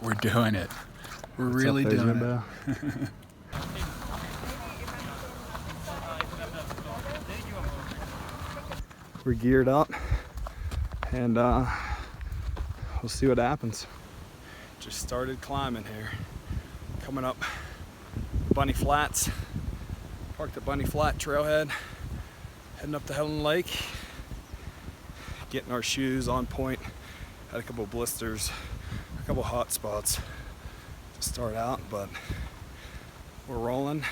We're doing it. We're really doing it. We're geared up and we'll see what happens. Just started climbing here. Coming up Bunny Flats. Parked at Bunny Flat Trailhead. Heading up to Helen Lake. Getting our shoes on point. Had a couple blisters, a couple hot spots to start out, but we're rolling.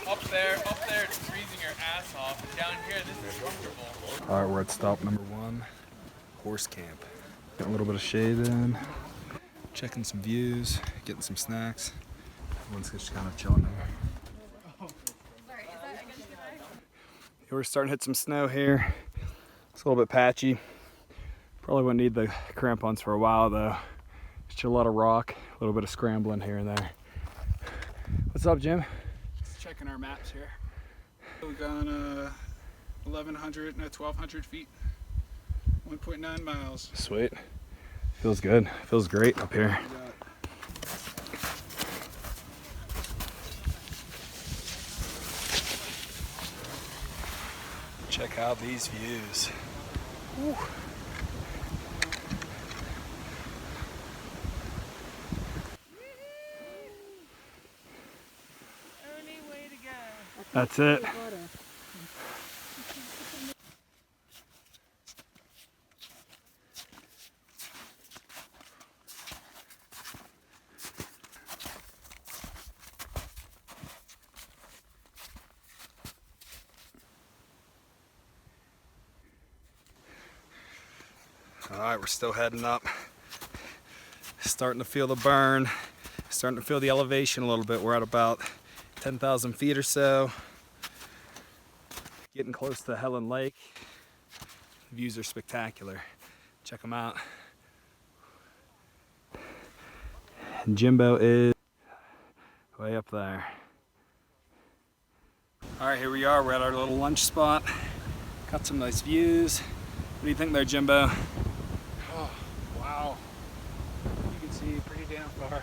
Up there it's freezing your ass off. Down here this is comfortable. All right, we're at stop number 1, horse camp. Getting a little bit of shade in, checking some views, getting some snacks. Everyone's just kind of chilling here. We're starting to hit some snow here. It's a little bit patchy. Probably wouldn't need the crampons for a while though. Just a lot of rock, a little bit of scrambling here and there. What's up, Jim? Checking our maps here. We've gone 1,200 feet, 1.9 miles. Sweet. Feels good. Feels great up here. Check out these views. Woo. That's it. All right, we're still heading up. Starting to feel the burn. Starting to feel the elevation a little bit. We're at about 10,000 feet or so. Getting close to Helen Lake. The views are spectacular. Check them out. And Jimbo is way up there. All right, here we are. We're at our little lunch spot. Got some nice views. What do you think there, Jimbo? Oh, wow. You can see pretty damn far.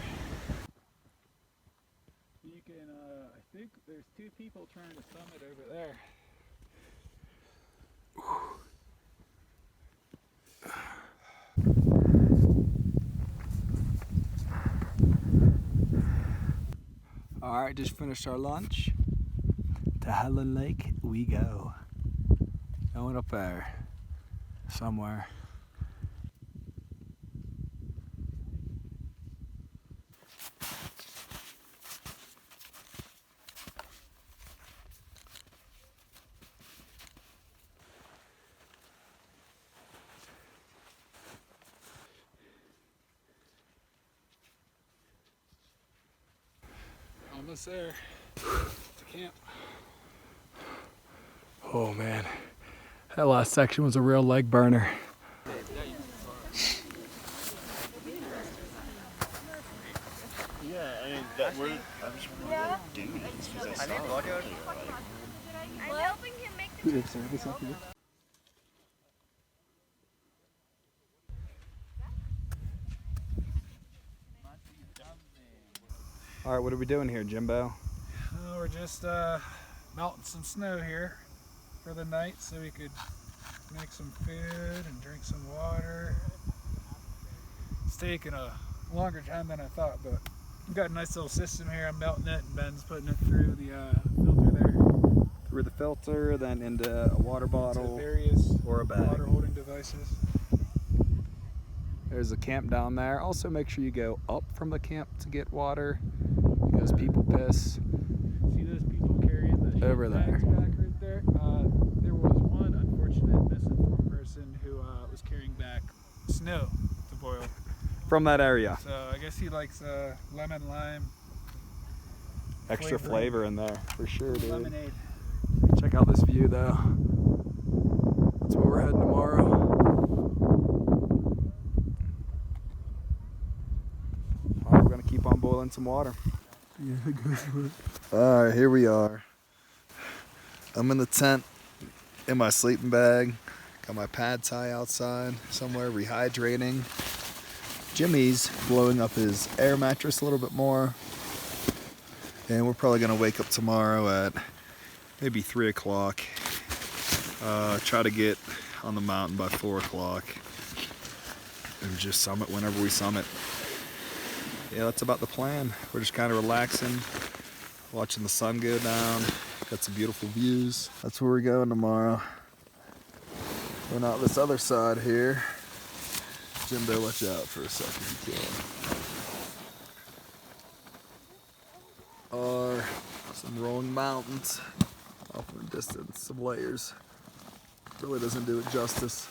You can, I think there's 2 people trying to summit over there. All right, just finished our lunch. To Helen Lake we go. Going up there somewhere. Almost there. The camp. Oh man, that last section was a real leg burner. Yeah, I mean, that word, I was wondering what duties, because I saw it earlier, I'm helping him make the All right, what are we doing here, Jimbo? We're just melting some snow here for the night so we could make some food and drink some water. It's taking a longer time than I thought, but we've got a nice little system here. I'm melting it and Ben's putting it through the filter there. Through the filter, then into a water bottle various or a bag. water holding devices. There's a camp down there. Also make sure you go up from the camp to get water because people piss. See those people carrying the over there. bags back right there? There was one unfortunate misinformed person who was carrying back snow to boil. From that area. So I guess he likes lemon lime. Extra flavor in there, for sure, dude. Lemonade. Check out this view though. That's what we're we're heading tomorrow. We're gonna keep on boiling some water. Yeah, go for it. Alright, here we are. I'm in the tent, in my sleeping bag. Got my pad thai outside somewhere, rehydrating. Jimmy's blowing up his air mattress a little bit more. And we're probably gonna wake up tomorrow at maybe 3 o'clock. Try to get on the mountain by 4 o'clock. And just summit whenever we summit. Yeah, that's about the plan. We're just kind of relaxing, watching the sun go down. Got some beautiful views. That's where we're going tomorrow. We're not this other side here. Jimbo, watch out for a second if you can. Are some rolling mountains off in the distance, some layers. Really doesn't do it justice.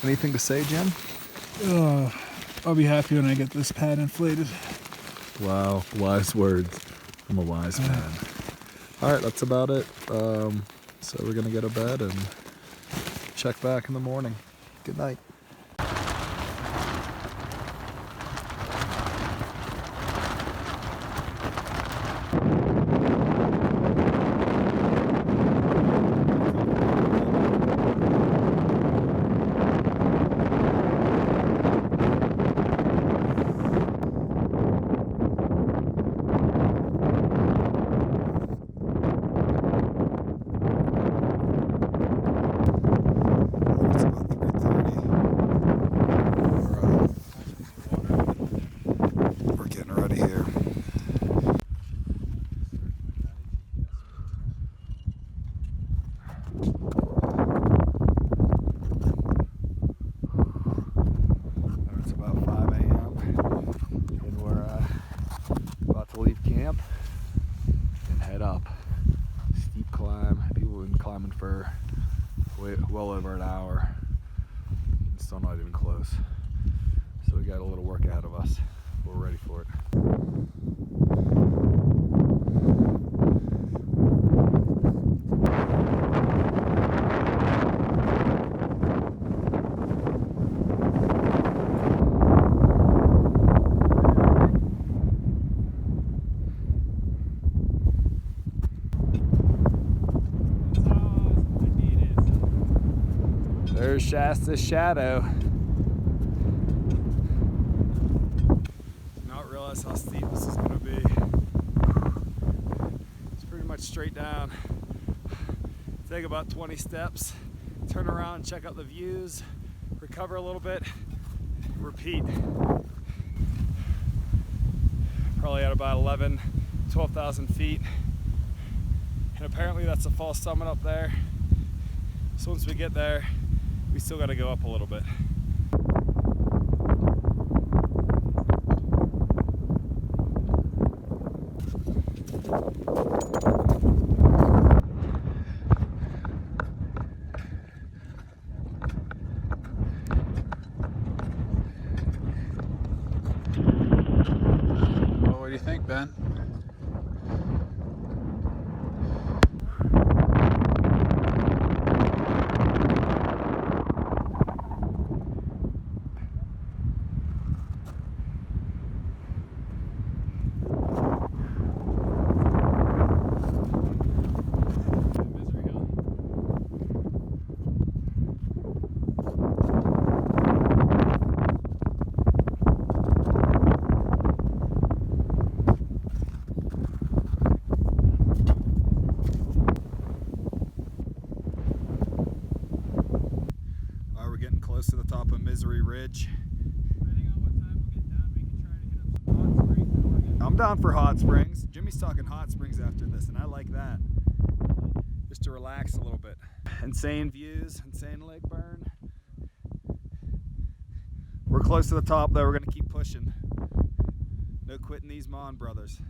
Anything to say, Jim? I'll be happy when I get this pad inflated. Wow, wise words. I'm a wise man. All right, that's about it. So we're gonna go to bed and check back in the morning. Good night. Well over an hour. Still not even close. So we got a little work ahead of us. We're ready for it. There's Shasta's shadow. Not realize how steep this is gonna be. It's pretty much straight down. Take about 20 steps, turn around, check out the views, recover a little bit, repeat. Probably at about 12,000 feet. And apparently that's a false summit up there. So once we get there, we still got to go up a little bit. Well, what do you think, Ben? Close to the top of Misery Ridge. Depending on what time we'll get down, we can try to hit up some hot springs. I'm down for hot springs. Jimmy's talking hot springs after this, and I like that. Just to relax a little bit. Insane views, insane leg burn. We're close to the top though, we're gonna keep pushing. No quitting these Maund brothers.